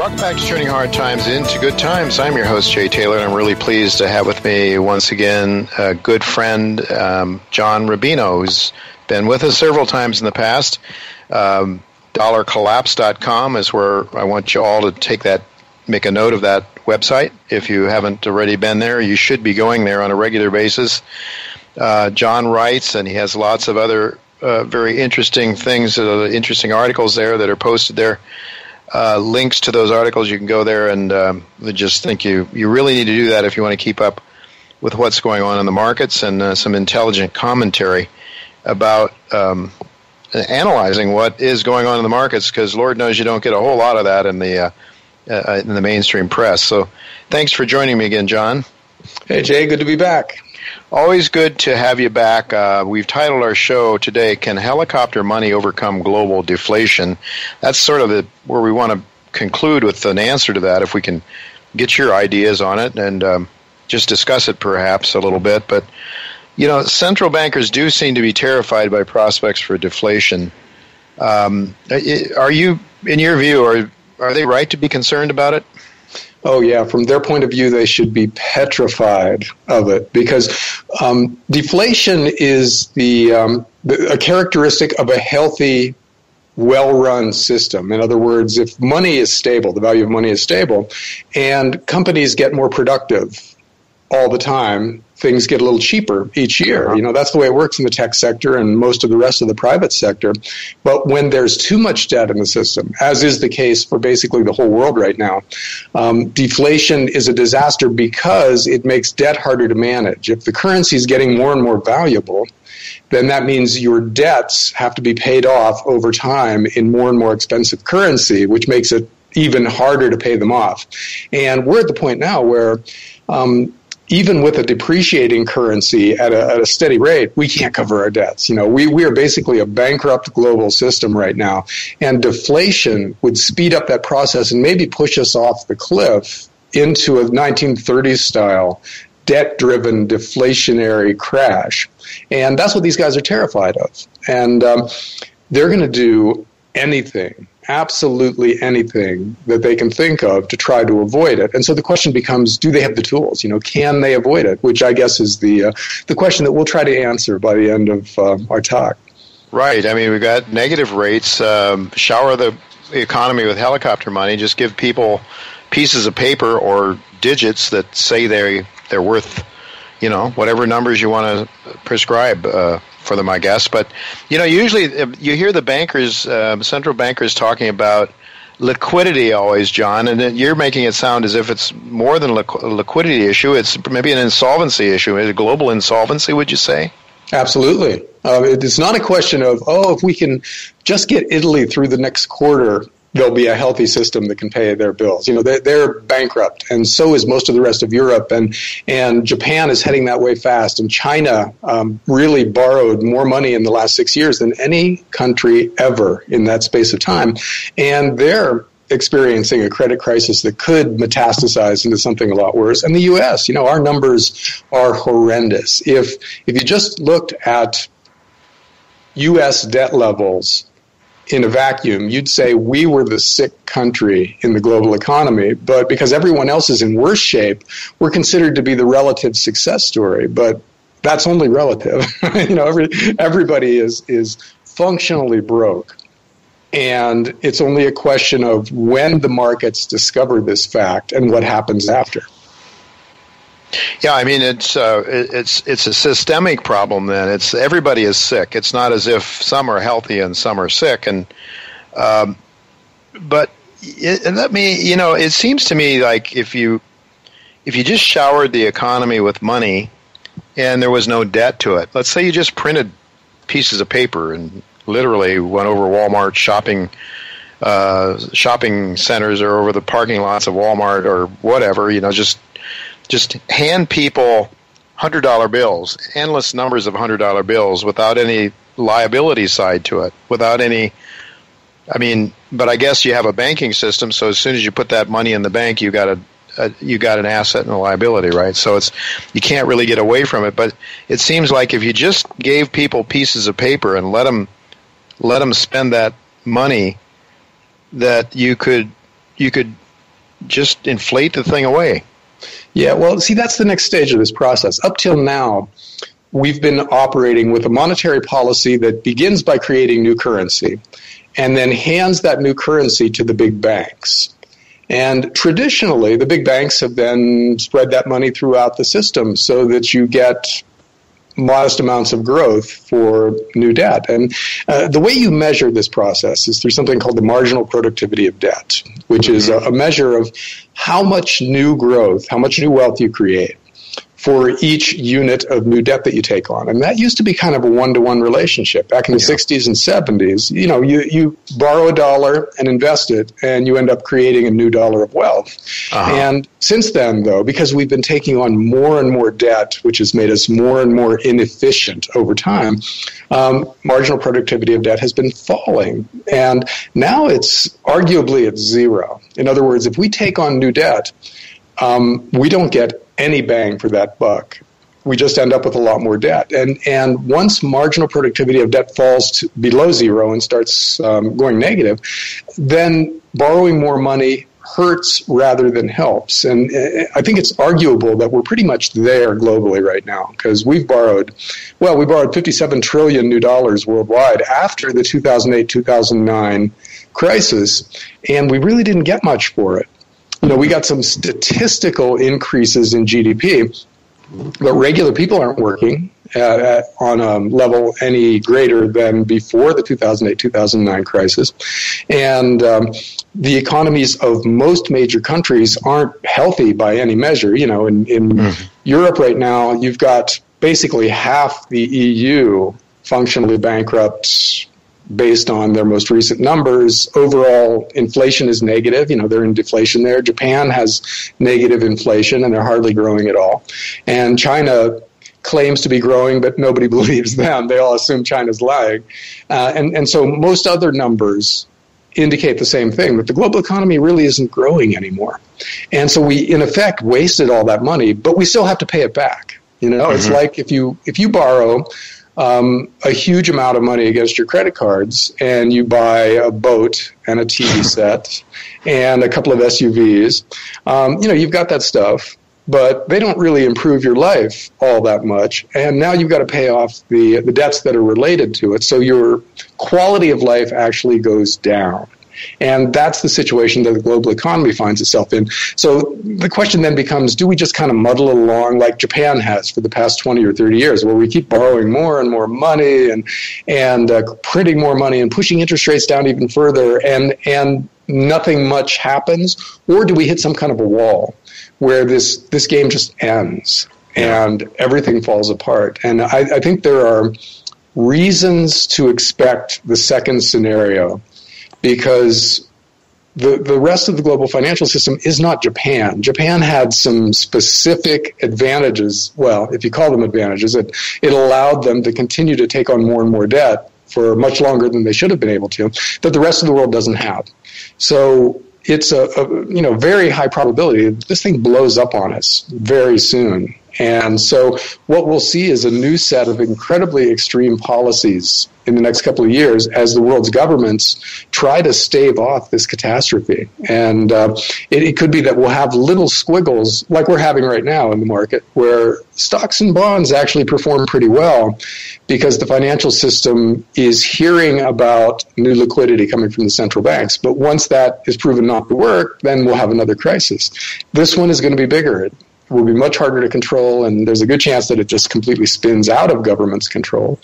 Welcome back to Turning Hard Times into Good Times. I'm your host, Jay Taylor, and I'm really pleased to have with me once again a good friend, John Rubino, who's been with us several times in the past. DollarCollapse.com is where I want you all to make a note of that website. If you haven't already been there, you should be going there on a regular basis. John writes, and he has lots of other very interesting things, interesting articles there that are posted there. Links to those articles, you can go there, and I just think you really need to do that if you want to keep up with what's going on in the markets and some intelligent commentary about analyzing what is going on in the markets, because Lord knows you don't get a whole lot of that in the mainstream press. So thanks for joining me again, John. Hey, Jay, good to be back. Always good to have you back. We've titled our show today, Can Helicopter Money Overcome Global Deflation? That's sort of where we want to conclude with an answer to that, if we can get your ideas on it and just discuss it perhaps a little bit. But, you know, central bankers do seem to be terrified by prospects for deflation. Are you, in your view, are they right to be concerned about it? Oh, yeah. From their point of view, they should be petrified of it, because deflation is a characteristic of a healthy, well-run system. In other words, if money is stable, the value of money is stable, and companies get more productive all the time, things get a little cheaper each year. You know, that's the way it works in the tech sector and most of the rest of the private sector. But when there's too much debt in the system, as is the case for basically the whole world right now, deflation is a disaster because it makes debt harder to manage. If the currency is getting more and more valuable, then that means your debts have to be paid off over time in more and more expensive currency, which makes it even harder to pay them off. And we're at the point now where even with a depreciating currency at a steady rate, we can't cover our debts. You know, we are basically a bankrupt global system right now, and deflation would speed up that process and maybe push us off the cliff into a 1930s style debt-driven deflationary crash. And that's what these guys are terrified of. And they're going to do anything, absolutely anything that they can think of to try to avoid it. And so the question becomes, do they have the tools? You know, can they avoid it? Which I guess is the question that we'll try to answer by the end of our talk. Right. I mean, we've got negative rates, shower the economy with helicopter money, just give people pieces of paper or digits that say they're worth, you know, whatever numbers you want to prescribe for them, I guess. But, you know, usually you hear the bankers, central bankers talking about liquidity always, John, and you're making it sound as if it's more than a liquidity issue. It's maybe an insolvency issue, a global insolvency, would you say? Absolutely. It's not a question of, if we can just get Italy through the next quarter, there'll be a healthy system that can pay their bills. You know, they're bankrupt, and so is most of the rest of Europe, and Japan is heading that way fast, and China really borrowed more money in the last 6 years than any country ever in that space of time, and they're experiencing a credit crisis that could metastasize into something a lot worse. And the U.S., you know, our numbers are horrendous. If you just looked at U.S. debt levels in a vacuum, you'd say we were the sick country in the global economy, but because everyone else is in worse shape, we're considered to be the relative success story. But that's only relative. You know, everybody is functionally broke. And it's only a question of when the markets discover this fact and what happens after. Yeah, I mean, it's a systemic problem. Then it's everybody is sick. It's not as if some are healthy and some are sick. And it seems to me like if you just showered the economy with money and there was no debt to it. Let's say you just printed pieces of paper and literally went over Walmart shopping centers or over the parking lots of Walmart or whatever. You know, just hand people $100 bills, endless numbers of $100 bills without any liability side to it, without any, but I guess you have a banking system, so as soon as you put that money in the bank, you got an asset and a liability, right? So you can't really get away from it, but it seems like if you just gave people pieces of paper and let them spend that money, that you could just inflate the thing away. Yeah, well, see, that's the next stage of this process. Up till now, we've been operating with a monetary policy that begins by creating new currency and then hands that new currency to the big banks. And traditionally, the big banks have then spread that money throughout the system so that you get modest amounts of growth for new debt. And the way you measure this process is through something called the marginal productivity of debt, which is a measure of how much new growth, how much new wealth you create for each unit of new debt that you take on. And that used to be kind of a one-to-one relationship. Back in the 60s and 70s, you borrow a dollar and invest it, and you end up creating a new dollar of wealth. And since then, though, because we've been taking on more and more debt, which has made us more and more inefficient over time, marginal productivity of debt has been falling. And now it's arguably at zero. In other words, if we take on new debt, we don't get any bang for that buck. We just end up with a lot more debt. And once marginal productivity of debt falls below zero and starts going negative, then borrowing more money hurts rather than helps. And I think it's arguable that we're pretty much there globally right now, because we borrowed $57 trillion new dollars worldwide after the 2008-2009 crisis, and we really didn't get much for it. We got some statistical increases in GDP, but regular people aren't working on a level any greater than before the 2008-2009 crisis. And the economies of most major countries aren't healthy by any measure. In Europe right now, you've got basically half the EU functionally bankrupt based on their most recent numbers. Overall, inflation is negative. They're in deflation there. Japan has negative inflation, and they're hardly growing at all. And China claims to be growing, but nobody believes them. They all assume China's lying. And so most other numbers indicate the same thing, that the global economy really isn't growing anymore. And so we, in effect, wasted all that money, but we still have to pay it back. It's like if you borrow a huge amount of money against your credit cards, and you buy a boat and a TV set and a couple of SUVs. You've got that stuff, but they don't really improve your life all that much. And now you've got to pay off the debts that are related to it. So your quality of life actually goes down. And that's the situation that the global economy finds itself in. So the question then becomes, do we just kind of muddle along like Japan has for the past 20 or 30 years, where we keep borrowing more and more money and printing more money and pushing interest rates down even further, and nothing much happens? Or do we hit some kind of a wall where this game just ends and everything falls apart? And I think there are reasons to expect the second scenario, because the rest of the global financial system is not Japan. Japan had some specific advantages. Well, if you call them advantages, it allowed them to continue to take on more and more debt for much longer than they should have been able to, that the rest of the world doesn't have. So it's a very high probability that this thing blows up on us very soon. And so what we'll see is a new set of incredibly extreme policies in the next couple of years as the world's governments try to stave off this catastrophe. And it could be that we'll have little squiggles like we're having right now in the market, where stocks and bonds actually perform pretty well because the financial system is hearing about new liquidity coming from the central banks. But once that is proven not to work, then we'll have another crisis. This one is going to be bigger. It will be much harder to control, and there's a good chance that it just completely spins out of government's control.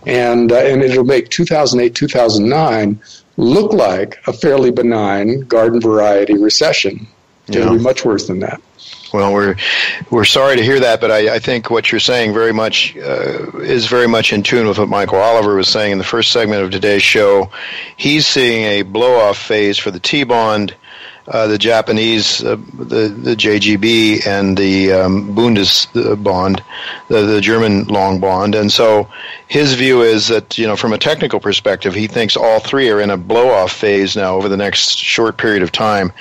And it'll make 2008, 2009 look like a fairly benign garden variety recession. It'll be much worse than that. Well, we're sorry to hear that, but I think what you're saying very much is very much in tune with what Michael Oliver was saying in the first segment of today's show. He's seeing a blow-off phase for the T-bond, the Japanese, the JGB, and the Bundesbond, the German long bond. And so his view is that, from a technical perspective, he thinks all three are in a blow-off phase now over the next short period of time,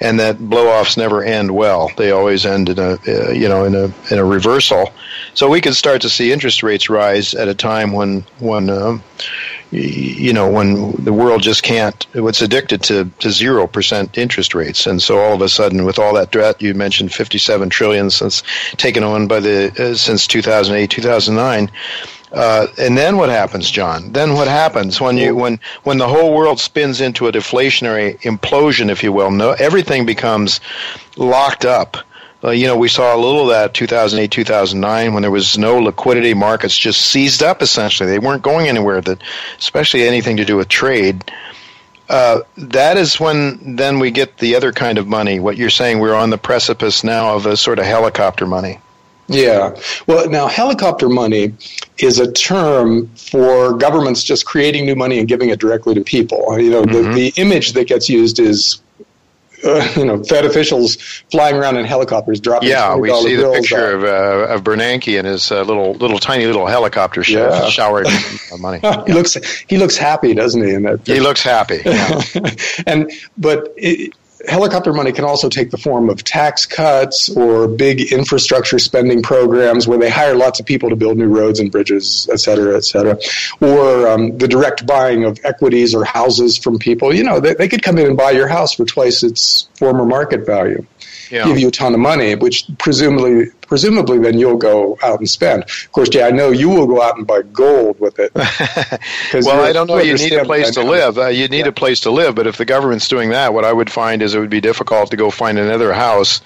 and that blow-offs never end well. They always end in a reversal. So we could start to see interest rates rise at a time when when the world just can't, it's addicted to 0% interest rates. And so all of a sudden, with all that debt, you mentioned 57 trillion since taken on by since 2008, 2009. And then what happens, John? Then what happens when the whole world spins into a deflationary implosion, if you will? Everything becomes locked up. We saw a little of that 2008, 2009 when there was no liquidity. Markets just seized up, essentially. They weren't going anywhere, especially anything to do with trade. That is when then we get the other kind of money. What you're saying, we're on the precipice now of a sort of helicopter money. Yeah. Well, now, helicopter money is a term for governments just creating new money and giving it directly to people. The image that gets used is Fed officials flying around in helicopters, dropping $20 bills. Yeah, we see the picture of Bernanke and his tiny little helicopter showering money. Yeah. He looks happy, doesn't he? He looks happy. Yeah. Helicopter money can also take the form of tax cuts or big infrastructure spending programs where they hire lots of people to build new roads and bridges, et cetera, or the direct buying of equities or houses from people. They could come in and buy your house for twice its former market value. Yeah. Give you a ton of money, which presumably then you'll go out and spend. Of course, Jay, I know you will go out and buy gold with it. Well, I don't know. You need a place to live. You need a place to live, but if the government's doing that, what I would find is it would be difficult to go find another house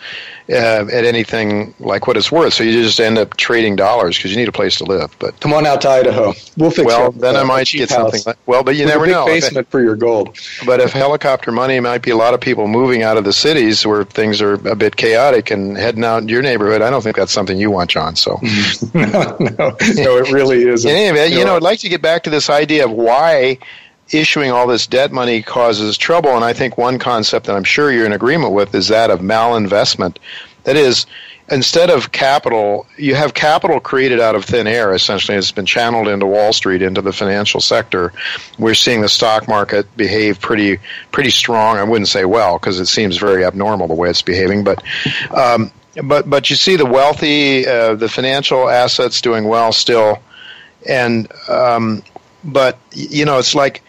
at anything like what it's worth. So you just end up trading dollars because you need a place to live. But come on out to Idaho. We'll fix it. Well, then I might get something. But you never know. Basement for your gold. But if helicopter money might be a lot of people moving out of the cities where things are a bit chaotic and heading out into your neighborhood, I don't think that's something you want, John. So no, it really isn't. Anyway, I'd like to get back to this idea of why issuing all this debt money causes trouble, and I think one concept that I'm sure you're in agreement with is that of malinvestment. That is, instead of capital, you have capital created out of thin air, essentially. It's been channeled into Wall Street, into the financial sector. We're seeing the stock market behave pretty strong. I wouldn't say well, because it seems very abnormal the way it's behaving, but you see the wealthy, the financial assets doing well still, and but it's like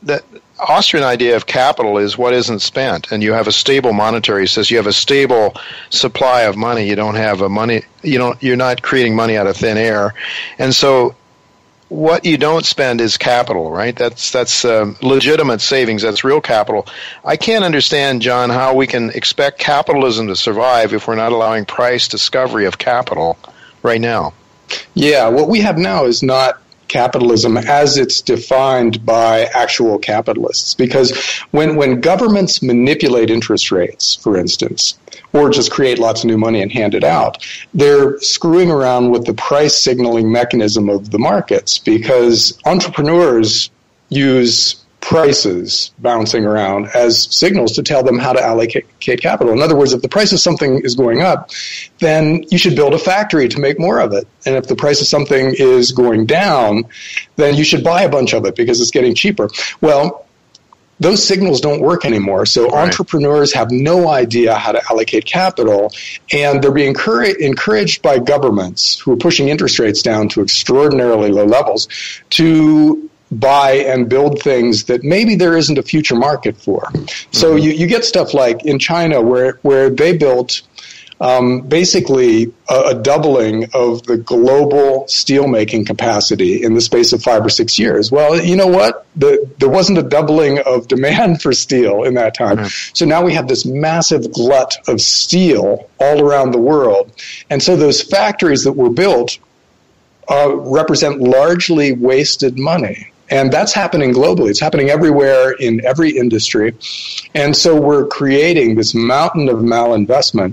the Austrian idea of capital is what isn't spent, and you have a stable monetary system. You have a stable supply of money. You don't have you're not creating money out of thin air, and so what you don't spend is capital, right? That's legitimate savings. That's real capital. I can't understand, John, how we can expect capitalism to survive if we're not allowing price discovery of capital right now. Yeah, what we have now is not capitalism as it's defined by actual capitalists. Because when governments manipulate interest rates, for instance, or just create lots of new money and hand it out, they're screwing around with the price signaling mechanism of the markets, because entrepreneurs use prices bouncing around as signals to tell them how to allocate capital. In other words, if the price of something is going up, then you should build a factory to make more of it. And if the price of something is going down, then you should buy a bunch of it because it's getting cheaper. Well, those signals don't work anymore. So entrepreneurs have no idea how to allocate capital, and they're being encouraged by governments who are pushing interest rates down to extraordinarily low levels to buy and build things that maybe there isn't a future market for. So you get stuff like in China where they built basically a doubling of the global steelmaking capacity in the space of 5 or 6 years. Well, you know what? There wasn't a doubling of demand for steel in that time. So now we have this massive glut of steel all around the world. And so those factories that were built represent largely wasted money. And that's happening globally. It's happening everywhere in every industry. And so we're creating this mountain of malinvestment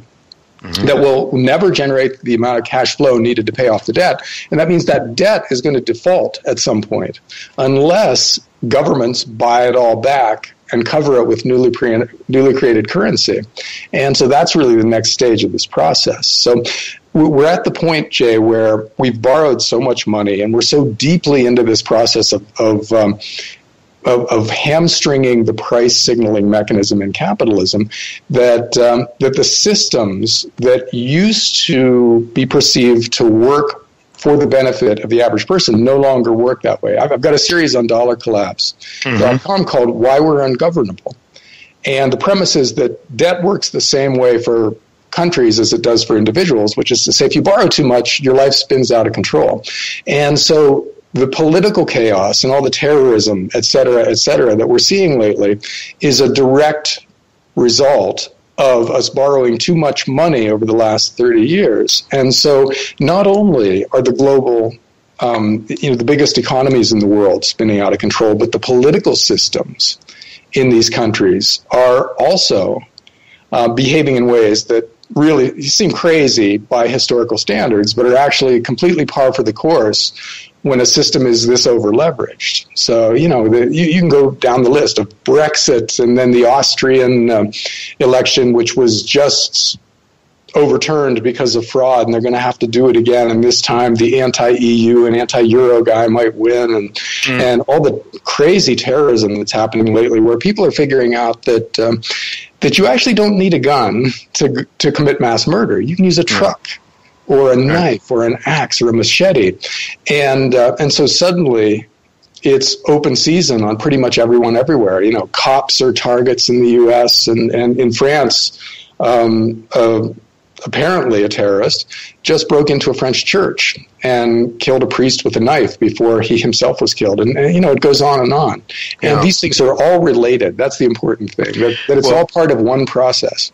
that will never generate the amount of cash flow needed to pay off the debt. And that means that debt is going to default at some point unless governments buy it all back and cover it with newly created currency. And so that's really the next stage of this process. So we're at the point, Jay, where we've borrowed so much money and we're so deeply into this process of hamstringing the price signaling mechanism in capitalism that the systems that used to be perceived to work for the benefit of the average person no longer work that way. I've got a series on dollarcollapse.com called Why We're Ungovernable. And the premise is that debt works the same way for countries as it does for individuals, which is to say, if you borrow too much, your life spins out of control. And so the political chaos and all the terrorism, et cetera, that we're seeing lately is a direct result of us borrowing too much money over the last 30 years. And so not only are the global, the biggest economies in the world spinning out of control, but the political systems in these countries are also behaving in ways that really seem crazy by historical standards, but are actually completely par for the course when a system is this over-leveraged. So, you can go down the list of Brexit and then the Austrian election, which was just overturned because of fraud, and they're going to have to do it again. And this time the anti-EU and anti-Euro guy might win, and all the crazy terrorism that's happening lately, where people are figuring out that you actually don't need a gun to commit mass murder. You can use a truck or a knife or an axe or a machete. And so suddenly it's open season on pretty much everyone everywhere. Cops are targets in the U.S. and in France, apparently a terrorist just broke into a French church and killed a priest with a knife before he himself was killed. And it goes on and on. And these things are all related. That's the important thing, that it's all part of one process.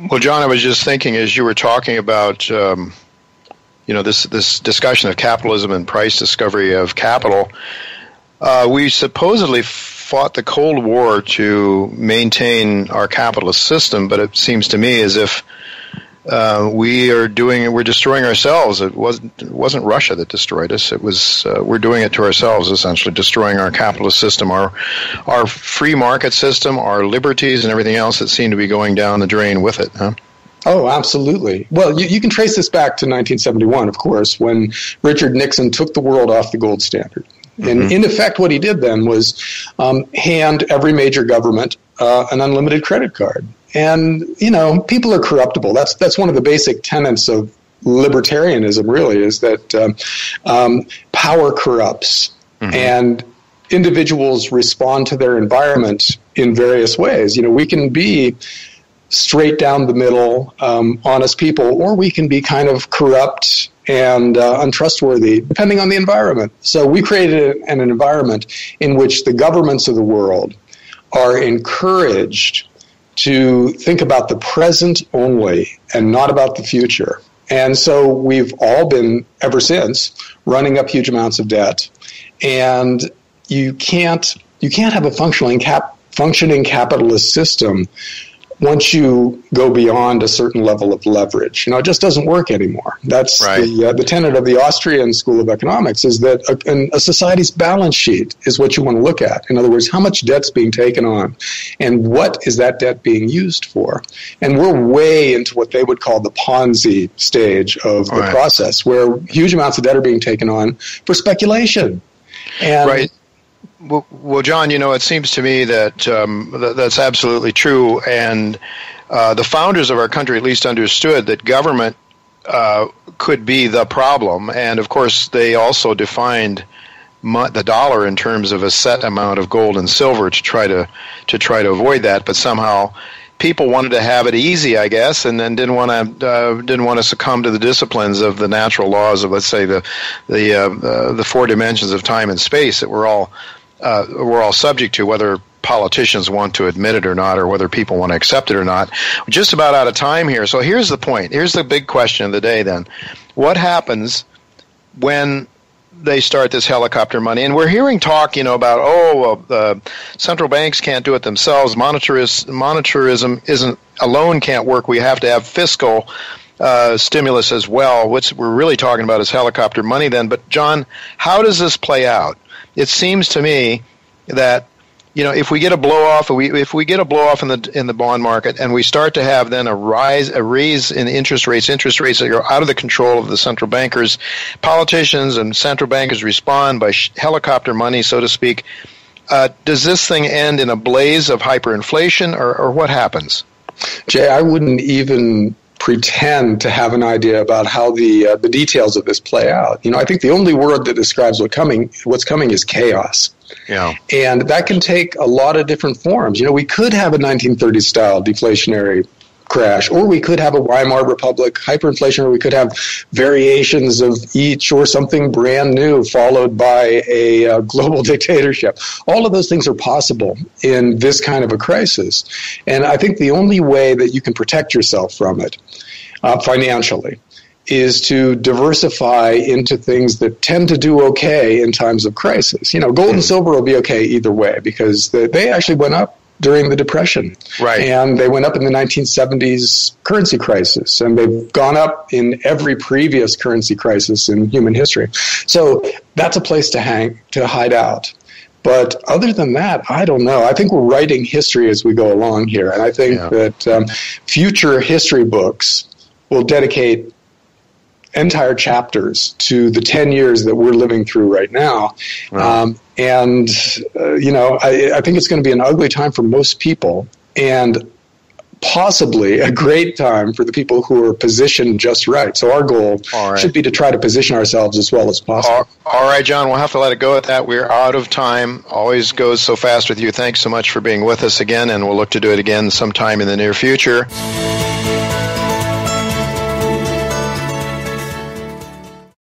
Well, John, I was just thinking as you were talking about, this discussion of capitalism and price discovery of capital, we supposedly fought the Cold War to maintain our capitalist system, but it seems to me as if we're destroying ourselves. It wasn't Russia that destroyed us. It was we're doing it to ourselves, essentially destroying our capitalist system, our free market system, our liberties, and everything else that seemed to be going down the drain with it. Huh? Oh, absolutely. Well, you can trace this back to 1971, of course, when Richard Nixon took the world off the gold standard. And in effect, what he did then was hand every major government an unlimited credit card. And, people are corruptible. That's one of the basic tenets of libertarianism, really, is that power corrupts. And individuals respond to their environment in various ways. We can be straight down the middle, honest people, or we can be kind of corrupt and untrustworthy, depending on the environment. So we created an environment in which the governments of the world are encouraged to think about the present only and not about the future. And so we've all been, ever since, running up huge amounts of debt. And you can't have a functioning capitalist system once you go beyond a certain level of leverage. It just doesn't work anymore. That's right. The tenet of the Austrian School of Economics is that a society's balance sheet is what you want to look at. In other words, how much debt's being taken on and what is that debt being used for? And we're way into what they would call the Ponzi stage of the process, where huge amounts of debt are being taken on for speculation. And right. Well, John, it seems to me that that's absolutely true, and the founders of our country at least understood that government could be the problem, and of course they also defined the dollar in terms of a set amount of gold and silver to try to avoid that, but somehow people wanted to have it easy, I guess, and then didn't want to succumb to the disciplines of the natural laws of, let's say, the four dimensions of time and space that we're all subject to, whether politicians want to admit it or not, or whether people want to accept it or not. We're just about out of time here. So here's the point. Here's the big question of the day then. What happens when they start this helicopter money? And we're hearing talk, about, central banks can't do it themselves. Monetarism can't work. We have to have fiscal stimulus as well. What we're really talking about is helicopter money then. But John, how does this play out? It seems to me that if we get a blow off in the bond market, and we start to have then a raise in interest rates that are out of the control of the central bankers, politicians and central bankers respond by helicopter money, so to speak. Does this thing end in a blaze of hyperinflation, or what happens? Jay, I wouldn't even pretend to have an idea about how the details of this play out. I think the only word that describes what's coming is chaos. Yeah. And that can take a lot of different forms. We could have a 1930s style deflationary crash, or we could have a Weimar Republic hyperinflation, or we could have variations of each, or something brand new followed by a global dictatorship. All of those things are possible in this kind of a crisis. And I think the only way that you can protect yourself from it financially is to diversify into things that tend to do okay in times of crisis. Gold and silver will be okay either way, because they actually went up during the Depression. Right. And they went up in the 1970s currency crisis, and they've gone up in every previous currency crisis in human history. So that's a place to hide out. But other than that, I don't know. I think we're writing history as we go along here. And I think that future history books will dedicate entire chapters to the 10 years that we're living through right now. Wow. I think it's going to be an ugly time for most people, and possibly a great time for the people who are positioned just right. So our goal should be to try to position ourselves as well as possible. All right, John, we'll have to let it go at that. We're out of time. Always goes so fast with you. Thanks so much for being with us again, and we'll look to do it again sometime in the near future.